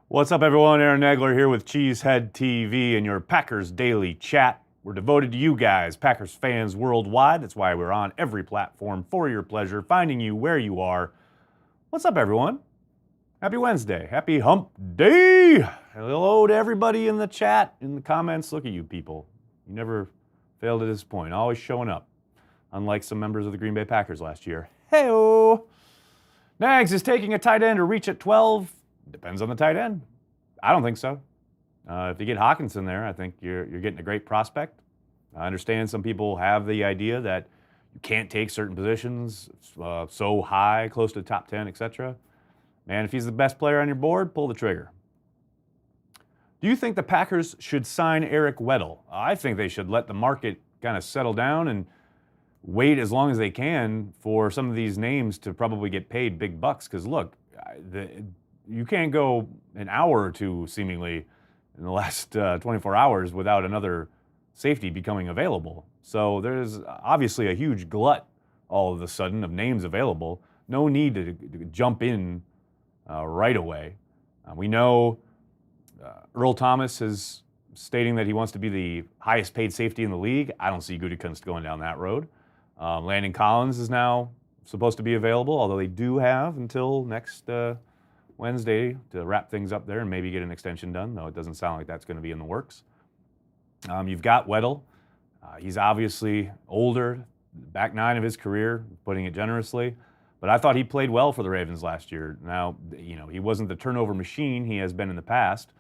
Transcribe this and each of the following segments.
What's up, everyone? Aaron Nagler here with Cheesehead TV and your Packers Daily Chat. We're devoted to you guys, Packers fans worldwide. That's why we're on every platform for your pleasure, finding you where you are. What's up, everyone? Happy Wednesday. Happy Hump Day. Hello to everybody in the chat, in the comments. Look at you people. You never fail to disappoint, always showing up, unlike some members of the Green Bay Packers last year. Hey-o. Nags is taking a tight end to reach at 12. Depends on the tight end. I don't think so. If you get Hawkinson there, I think you're getting a great prospect. I understand some people have the idea that you can't take certain positions so high, close to the top 10, etc. Man, if he's the best player on your board, pull the trigger. Do you think the Packers should sign Eric Weddle? I think they should let the market kind of settle down and wait as long as they can for some of these names to probably get paid big bucks. Because look, you can't go an hour or two, seemingly, in the last 24 hours without another safety becoming available. So there's obviously a huge glut all of a sudden of names available. No need to jump in right away. We know Earl Thomas is stating that he wants to be the highest paid safety in the league. I don't see Gutekunst going down that road. Landon Collins is now supposed to be available, although they do have until next Wednesday to wrap things up there and maybe get an extension done, though it doesn't sound like that's going to be in the works. You've got Weddle. He's obviously older, back nine of his career, putting it generously. But I thought he played well for the Ravens last year. Now, he wasn't the turnover machine he has been in the past,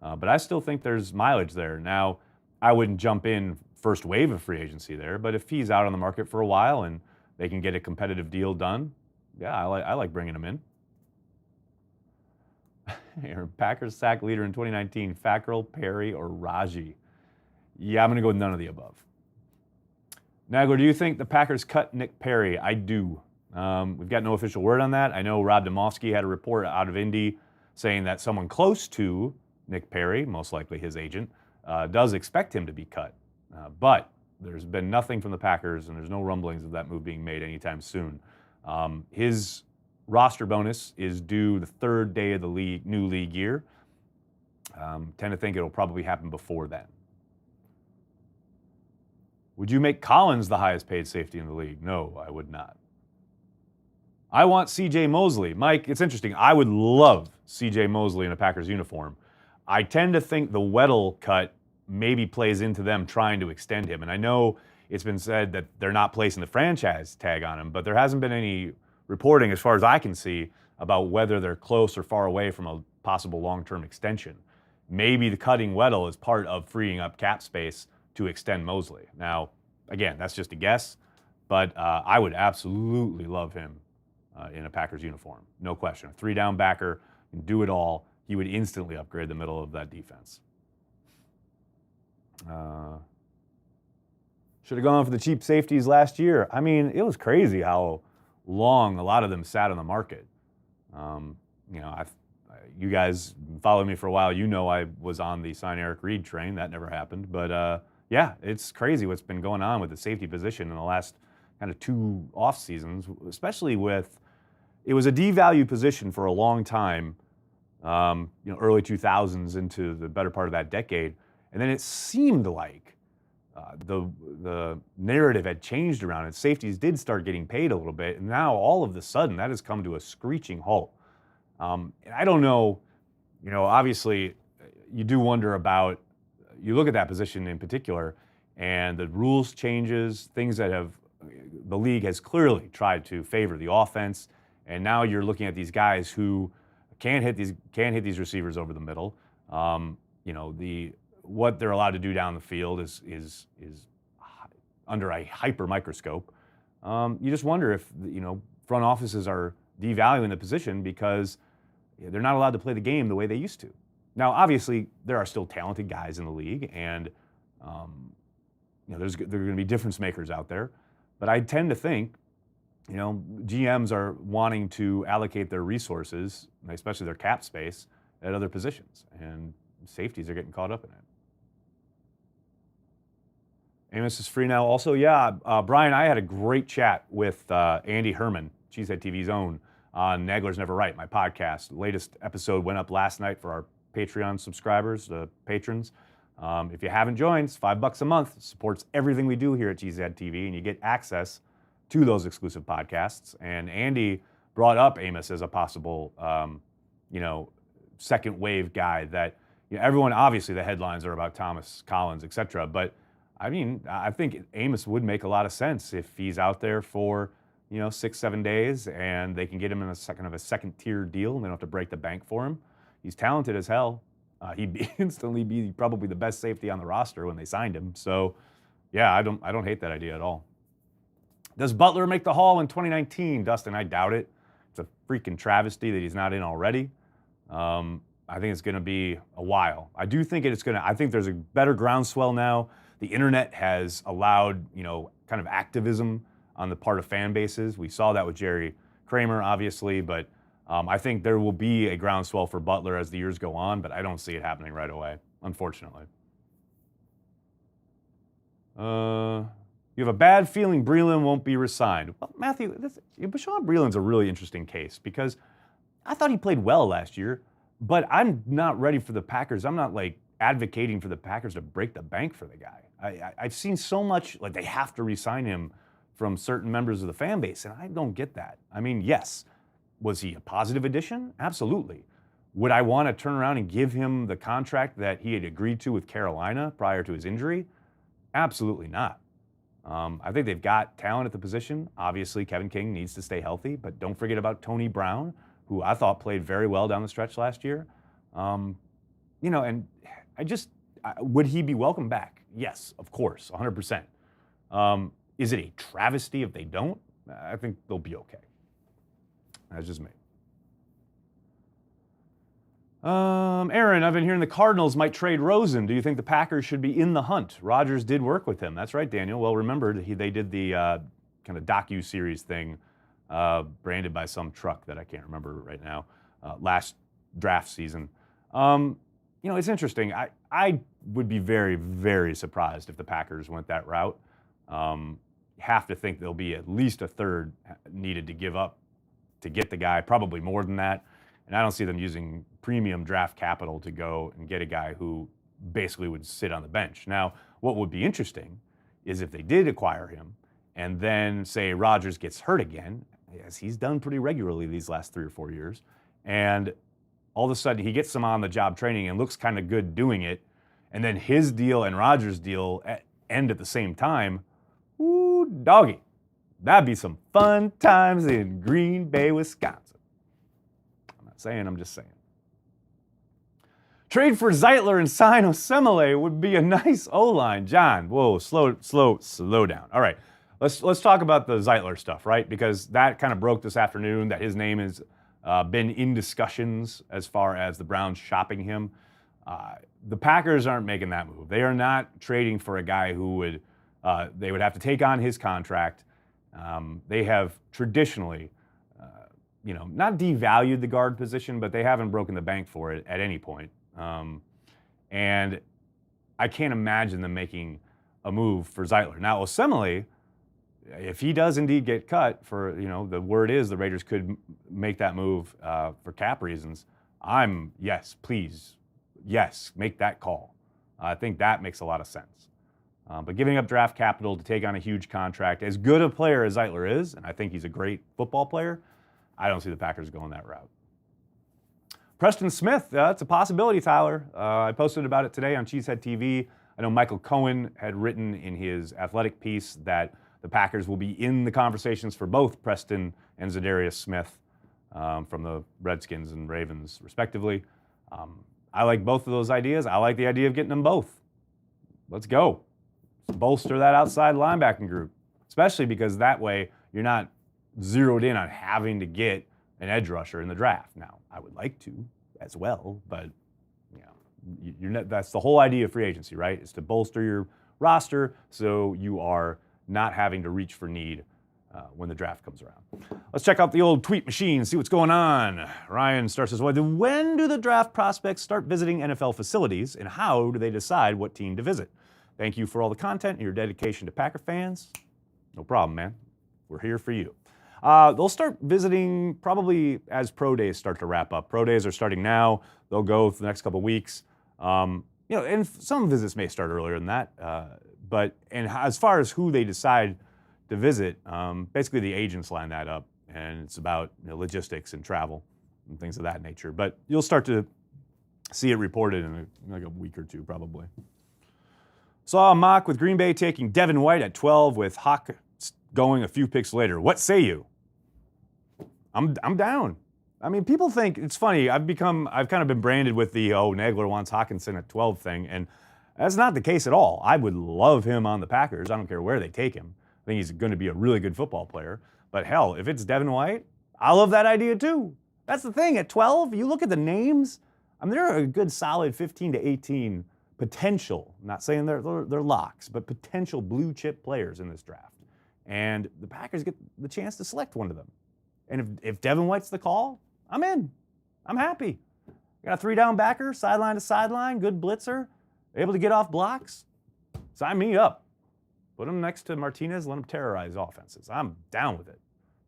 but I still think there's mileage there. Now, I wouldn't jump in first wave of free agency there, but if he's out on the market for a while and they can get a competitive deal done, yeah, I like bringing him in. Packers sack leader in 2019, Fackrell, Perry, or Raji? Yeah, I'm going to go with none of the above. Nagler, do you think the Packers cut Nick Perry? I do. We've got no official word on that. I know Rob Demovsky had a report out of Indy saying that someone close to Nick Perry, most likely his agent, does expect him to be cut. But there's been nothing from the Packers, and there's no rumblings of that move being made anytime soon. His roster bonus is due the third day of the new league year. Tend to think it'll probably happen before then. Would you make Collins the highest paid safety in the league? No, I would not. I want C.J. Mosley. Mike, it's interesting. I would love C.J. Mosley in a Packers uniform. I tend to think the Weddle cut maybe plays into them trying to extend him. And I know it's been said that they're not placing the franchise tag on him, but there hasn't been any reporting, as far as I can see, about whether they're close or far away from a possible long-term extension. Maybe the cutting Weddle is part of freeing up cap space to extend Mosley. Now, again, that's just a guess, but I would absolutely love him in a Packers uniform. No question. A three-down backer, can do it all. He would instantly upgrade the middle of that defense. Should have gone for the cheap safeties last year. I mean, it was crazy how long a lot of them sat on the market. You guys followed me for a while. You know I was on the sign Eric Reed train. That never happened. But yeah, it's crazy what's been going on with the safety position in the last kind of two off seasons, especially with, it was a devalued position for a long time, early 2000s into the better part of that decade. And then it seemed like the narrative had changed around it. Safeties did start getting paid a little bit, and now all of a sudden that has come to a screeching halt. And I don't know, obviously you do wonder about, you look at that position in particular, and the rules changes, things that the league has clearly tried to favor the offense, and now you're looking at these guys who can't hit these receivers over the middle. What they're allowed to do down the field is under a hyper microscope. You just wonder if front offices are devaluing the position because they're not allowed to play the game the way they used to. Now, obviously, there are still talented guys in the league, and there are going to be difference makers out there. But I tend to think, GMs are wanting to allocate their resources, especially their cap space, at other positions, and safeties are getting caught up in it. Amos is free now. Also, yeah, Brian, I had a great chat with Andy Herman, Cheesehead TV's own, on Nagler's Never Right, my podcast. The latest episode went up last night for our Patreon subscribers, the patrons. If you haven't joined, it's $5 a month. It supports everything we do here at Cheesehead TV, and you get access to those exclusive podcasts. And Andy brought up Amos as a possible, second wave guy that, everyone, obviously the headlines are about Thomas Collins, et cetera. But I mean, I think Amos would make a lot of sense if he's out there for, 6-7 days and they can get him in a second tier deal and they don't have to break the bank for him. He's talented as hell. He'd instantly be probably the best safety on the roster when they signed him. So, yeah, I don't hate that idea at all. Does Butler make the Hall in 2019, Dustin? I doubt it. It's a freaking travesty that he's not in already. I think it's going to be a while. I think there's a better groundswell now. The internet has allowed, kind of activism on the part of fan bases. We saw that with Jerry Kramer, obviously, but I think there will be a groundswell for Butler as the years go on, but I don't see it happening right away, unfortunately. You have a bad feeling Breeland won't be re-signed. Well, Matthew, Bashaud Breeland's a really interesting case because I thought he played well last year, but I'm not ready for the Packers. I'm not advocating for the Packers to break the bank for the guy. I've seen so much they have to re-sign him from certain members of the fan base, and I don't get that. I mean, yes, was he a positive addition? Absolutely. Would I want to turn around and give him the contract that he had agreed to with Carolina prior to his injury? Absolutely not. I think they've got talent at the position. Obviously, Kevin King needs to stay healthy, but don't forget about Tony Brown, who I thought played very well down the stretch last year. And would he be welcome back? Yes, of course, 100%. Is it a travesty if they don't? I think they'll be okay. That's just me. Aaron, I've been hearing the Cardinals might trade Rosen. Do you think the Packers should be in the hunt? Rodgers did work with him. That's right, Daniel. Well remembered. They did the kind of docu-series thing branded by some truck that I can't remember right now, last draft season. It's interesting. I would be very, very surprised if the Packers went that route. Have to think there'll be at least a third needed to give up to get the guy, probably more than that. And I don't see them using premium draft capital to go and get a guy who basically would sit on the bench. Now, what would be interesting is if they did acquire him and then say Rodgers gets hurt again, as he's done pretty regularly these last 3 or 4 years, and all of a sudden he gets some on-the-job training and looks kind of good doing it, and then his deal and Rodgers' deal end at the same time, ooh, doggy. That'd be some fun times in Green Bay, Wisconsin. I'm not saying, I'm just saying. Trade for Zeitler and sign Osemele would be a nice O-line. John, whoa, slow down. All right, let's talk about the Zeitler stuff, right? Because that kind of broke this afternoon that his name has been in discussions as far as the Browns shopping him. The Packers aren't making that move. They are not trading for a guy who they would have to take on his contract. They have traditionally, not devalued the guard position, but they haven't broken the bank for it at any point. And I can't imagine them making a move for Zeitler. Now, Osemele, if he does indeed get cut for, the word is the Raiders could make that move for cap reasons. Yes, please, yes, make that call. I think that makes a lot of sense. But giving up draft capital to take on a huge contract, as good a player as Zeitler is, and I think he's a great football player, I don't see the Packers going that route. Preston Smith, it's a possibility, Tyler. I posted about it today on Cheesehead TV. I know Michael Cohen had written in his athletic piece that the Packers will be in the conversations for both Preston and Zadarius Smith from the Redskins and Ravens, respectively. I like both of those ideas. I like the idea of getting them both. Let's go. Bolster that outside linebacking group, especially because that way you're not zeroed in on having to get an edge rusher in the draft. Now, I would like to as well, but that's the whole idea of free agency, right? Is to bolster your roster so you are not having to reach for need when the draft comes around. Let's check out the old tweet machine, see what's going on. Ryan starts his way. When do the draft prospects start visiting NFL facilities, and how do they decide what team to visit? Thank you for all the content and your dedication to Packer fans. No problem, man. We're here for you. They'll start visiting probably as pro days start to wrap up. Pro days are starting now. They'll go for the next couple of weeks. And some visits may start earlier than that. And as far as who they decide to visit, basically the agents line that up, and it's about logistics and travel and things of that nature. But you'll start to see it reported in like a week or two, probably. Saw a mock with Green Bay taking Devin White at 12 with Hawk going a few picks later. What say you? I'm down. I mean, people think it's funny. I've kind of been branded with the Nagler wants Hawkinson at 12 thing, and that's not the case at all. I would love him on the Packers. I don't care where they take him. I think he's going to be a really good football player. But hell, if it's Devin White, I love that idea too. That's the thing. At 12, you look at the names. I mean, there are a good solid 15 to 18 potential. I'm not saying they're locks, but potential blue chip players in this draft. And the Packers get the chance to select one of them. And if Devin White's the call, I'm in. I'm happy. Got a 3-down backer, sideline to sideline, good blitzer, able to get off blocks. Sign me up. Put him next to Martinez, let him terrorize offenses. I'm down with it.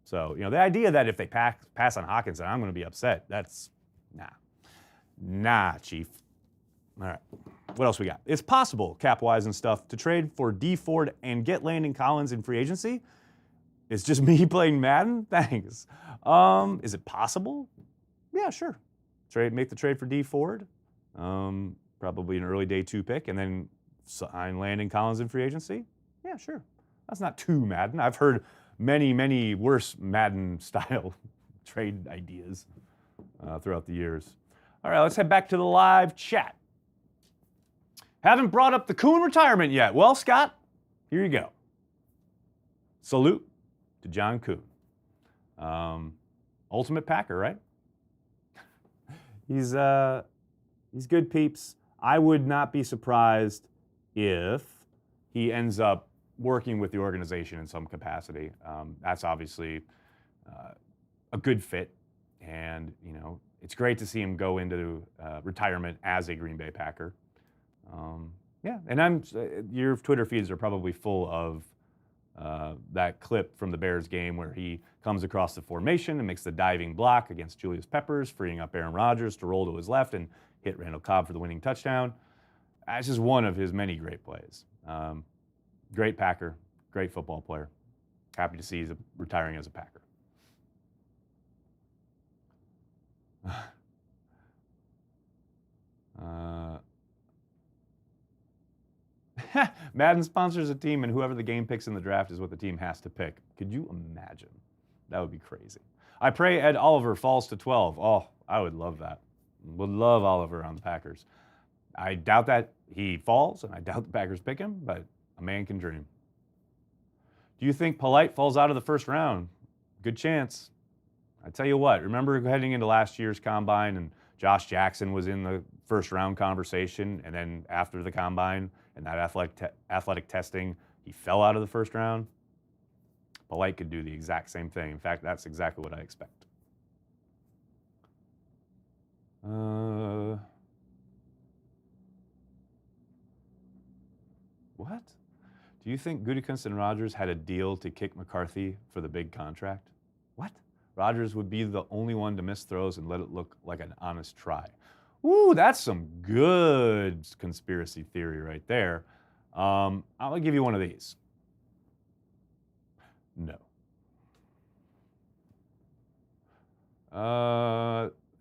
So, the idea that if they pass on Hawkinson, I'm going to be upset, that's, nah, Chief. All right, what else we got? It's possible, cap-wise and stuff, to trade for D Ford and get Landon Collins in free agency. It's just me playing Madden? Thanks. Is it possible? Yeah, sure. Make the trade for D Ford, probably an early day 2 pick, and then sign Landon Collins in free agency. Yeah, sure. That's not too Madden. I've heard many, many worse Madden-style trade ideas throughout the years. All right, let's head back to the live chat. Haven't brought up the Kuhn retirement yet. Well, Scott, here you go. Salute to John Kuhn. Ultimate Packer, right? He's good peeps. I would not be surprised if he ends up working with the organization in some capacity. That's obviously a good fit, and it's great to see him go into retirement as a Green Bay Packer. And your Twitter feeds are probably full of that clip from the Bears game where he comes across the formation and makes the diving block against Julius Peppers, freeing up Aaron Rodgers to roll to his left and hit Randall Cobb for the winning touchdown. That's just one of his many great plays. Great Packer, great football player. Happy to see he's retiring as a Packer. Madden sponsors a team, and whoever the game picks in the draft is what the team has to pick. Could you imagine? That would be crazy. I pray Ed Oliver falls to 12. Oh, I would love that. Would love Oliver on the Packers. I doubt that he falls, and I doubt the Packers pick him, but a man can dream. Do you think Polite falls out of the first round? Good chance. I tell you what, remember heading into last year's Combine, and Josh Jackson was in the first round conversation, and then after the Combine and that athletic testing, he fell out of the first round? Polite could do the exact same thing. In fact, that's exactly what I expect. What? Do you think Gutekunst and Rodgers had a deal to kick McCarthy for the big contract? What? Rodgers would be the only one to miss throws and let it look like an honest try. Ooh, that's some good conspiracy theory right there. I'll give you one of these. No.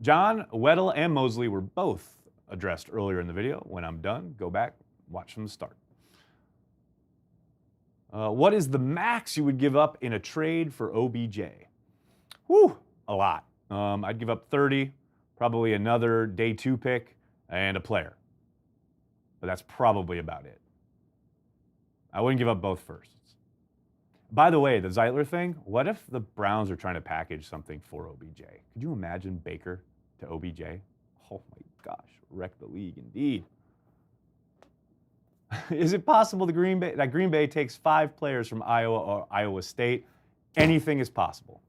John, Weddle, and Mosley were both addressed earlier in the video. When I'm done, go back, watch from the start. What is the max you would give up in a trade for OBJ? Whew, a lot. I'd give up 30, probably another day 2 pick, and a player. But that's probably about it. I wouldn't give up both firsts. By the way, the Zeitler thing, what if the Browns are trying to package something for OBJ? Could you imagine Baker to OBJ? Oh my gosh, wreck the league indeed. Is it possible that Green Bay takes 5 players from Iowa or Iowa State? Anything is possible.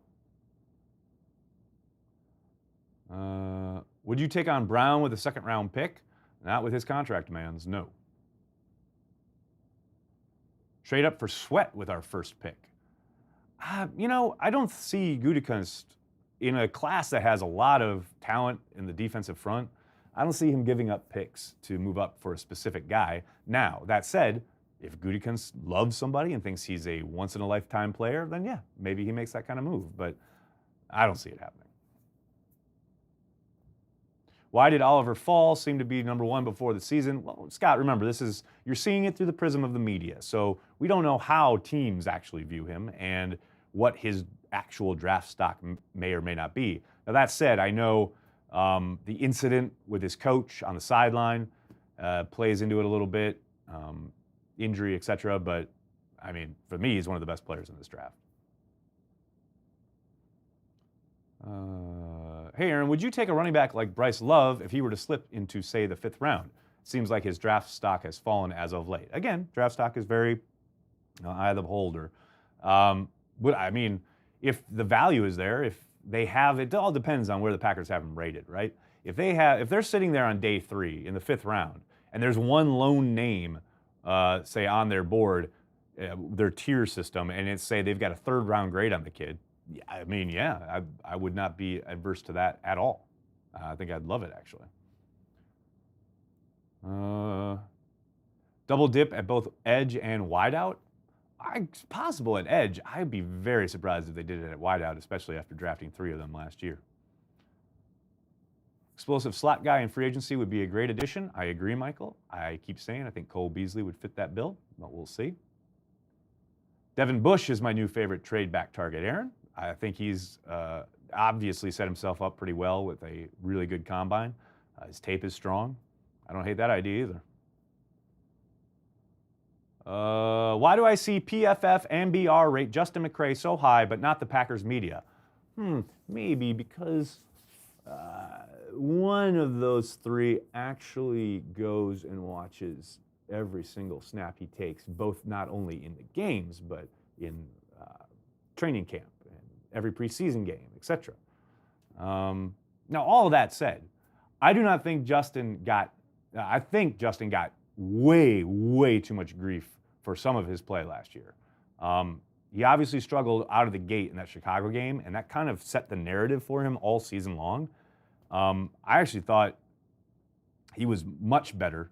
Would you take on Brown with a second-round pick? Not with his contract demands, no. Trade up for Sweat with our first pick. I don't see Gutekunst in a class that has a lot of talent in the defensive front. I don't see him giving up picks to move up for a specific guy. Now, that said, if Gutekunst loves somebody and thinks he's a once-in-a-lifetime player, then yeah, maybe he makes that kind of move. But I don't see it happening. Why did Oliver fall seem to be number one before the season? Well, Scott, remember, you're seeing it through the prism of the media. So we don't know how teams actually view him and what his actual draft stock may or may not be. Now, that said, I know the incident with his coach on the sideline plays into it a little bit, injury, etc. But, I mean, for me, he's one of the best players in this draft. Hey, Aaron, would you take a running back like Bryce Love if he were to slip into, say, the 5th round? It seems like his draft stock has fallen as of late. Again, draft stock is very eye of the beholder. But I mean, if the value is there, if they have, it all depends on where the Packers have him rated, right? If they're sitting there on day 3 in the 5th round, and there's one lone name, say on their board, their tier system, and it's say they've got a 3rd round grade on the kid. Yeah, I mean, yeah, I would not be adverse to that at all. I think I'd love it, actually. Double dip at both edge and wideout? It's possible at edge. I'd be very surprised if they did it at wideout, especially after drafting 3 of them last year. Explosive slot guy in free agency would be a great addition. I agree, Michael. I keep saying I think Cole Beasley would fit that bill, but we'll see. Devin Bush is my new favorite trade back target, Aaron. I think he's obviously set himself up pretty well with a really good combine. His tape is strong. I don't hate that idea either. Why do I see PFF and BR rate Justin McCray so high, but not the Packers media? Maybe because one of those 3 actually goes and watches every single snap he takes, both not only in the games, but in training camp and every preseason game, etc. Now, all of that said, I do not think I think Justin got way, way too much grief for some of his play last year. He obviously struggled out of the gate in that Chicago game, and that kind of set the narrative for him all season long. I actually thought he was much better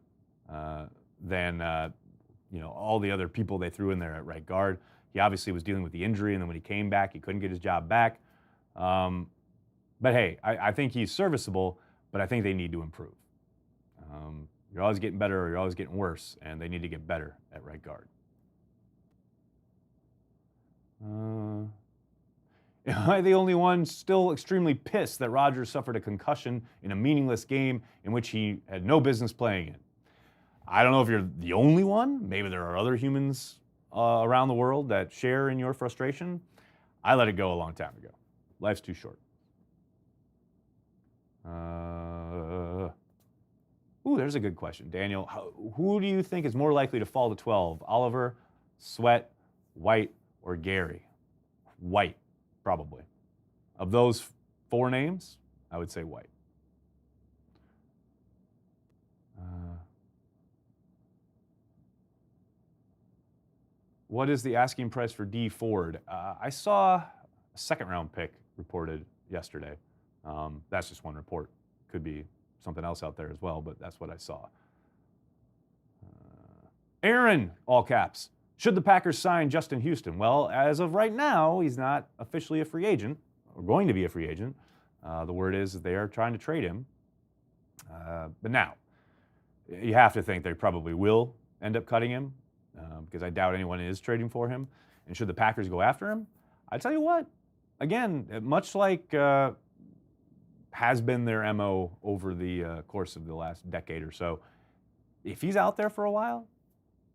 than all the other people they threw in there at right guard. He obviously was dealing with the injury, and then when he came back, he couldn't get his job back. But hey, I think he's serviceable, but I think they need to improve. You're always getting better or you're always getting worse, and they need to get better at right guard. Am I the only one still extremely pissed that Rodgers suffered a concussion in a meaningless game in which he had no business playing in? I don't know if you're the only one. Maybe there are other humans around the world that share in your frustration. I let it go a long time ago. Life's too short. There's a good question. Daniel, who do you think is more likely to fall to 12? Oliver, Sweat, White, or Gary? White, probably. Of those 4 names, I would say White. What is the asking price for D Ford? I saw a 2nd-round pick reported yesterday. That's just one report. Could be something else out there as well, but that's what I saw. Aaron, all caps. Should the Packers sign Justin Houston? Well, as of right now, he's not officially a free agent, or going to be a free agent. The word is that they are trying to trade him. But now, you have to think they probably will end up cutting him, because I doubt anyone is trading for him. And should the Packers go after him? I tell you what, again, much like has been their MO over the course of the last decade or so, if he's out there for a while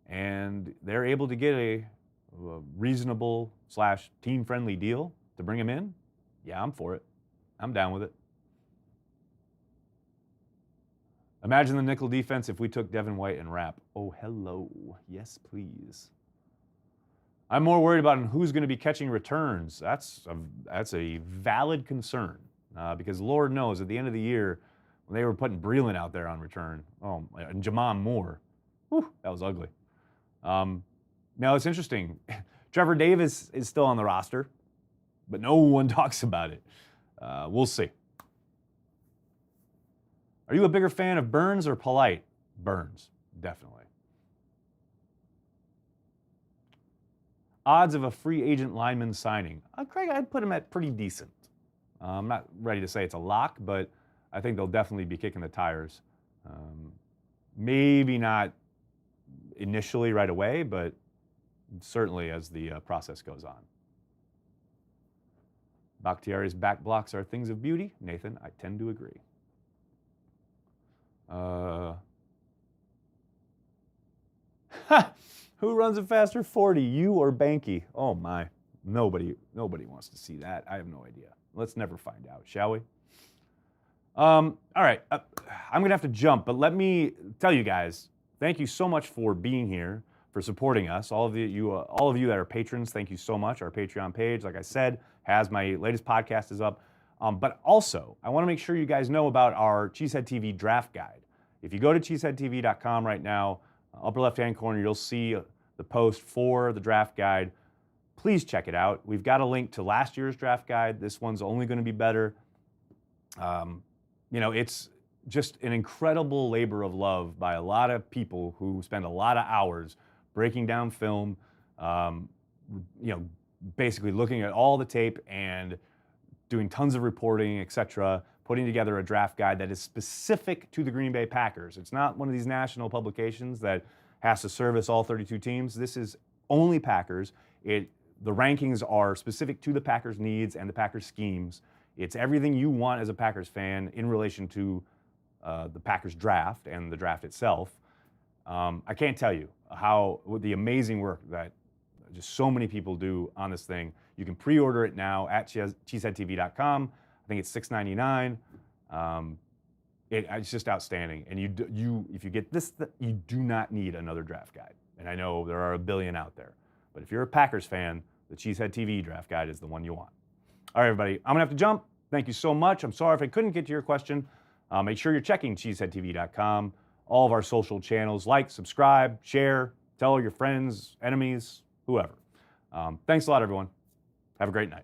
and they're able to get a reasonable / team-friendly deal to bring him in, yeah, I'm for it. I'm down with it. Imagine the nickel defense if we took Devin White and Rapp. Oh, hello. Yes, please. I'm more worried about who's going to be catching returns. That's a valid concern. Because Lord knows, at the end of the year, when they were putting Breeland out there on return, and Jamon Moore, that was ugly. Now, it's interesting. Trevor Davis is still on the roster. but no one talks about it. We'll see. Are you a bigger fan of Burns or Polite? Burns, definitely. Odds of a free agent lineman signing. Craig, I'd put him at pretty decent. I'm not ready to say it's a lock, but I think they'll definitely be kicking the tires. Maybe not initially right away, but certainly as the process goes on. Bakhtiari's back blocks are things of beauty. Nathan, I tend to agree. Who runs a faster 40, you or Banky? Oh my, nobody wants to see that. I have no idea. Let's never find out, shall we? All right, I'm gonna have to jump, but let me tell you guys, thank you so much for being here, for supporting us. All of you that are patrons, thank you so much. Our Patreon page, like I said, has my latest podcast is up. But also, I want to make sure you guys know about our Cheesehead TV draft guide. If you go to cheeseheadtv.com right now, upper left-hand corner, you'll see the post for the draft guide. Please check it out. We've got a link to last year's draft guide. This one's only going to be better. It's just an incredible labor of love by a lot of people who spend a lot of hours breaking down film, basically looking at all the tape and doing tons of reporting, etc., putting together a draft guide that is specific to the Green Bay Packers. It's not one of these national publications that has to service all 32 teams. This is only Packers. The rankings are specific to the Packers' needs and the Packers' schemes. It's everything you want as a Packers fan in relation to the Packers draft and the draft itself. I can't tell you the amazing work that just so many people do on this thing. You can pre-order it now at cheeseheadtv.com. I think it's $6.99. It's just outstanding. And if you get this, you do not need another draft guide. And I know there are a billion out there. But if you're a Packers fan, the Cheesehead TV draft guide is the one you want. All right, everybody, I'm going to have to jump. Thank you so much. I'm sorry if I couldn't get to your question. Make sure you're checking cheeseheadtv.com, all of our social channels. Like, subscribe, share, tell your friends, enemies, whoever. Thanks a lot, everyone. Have a great night.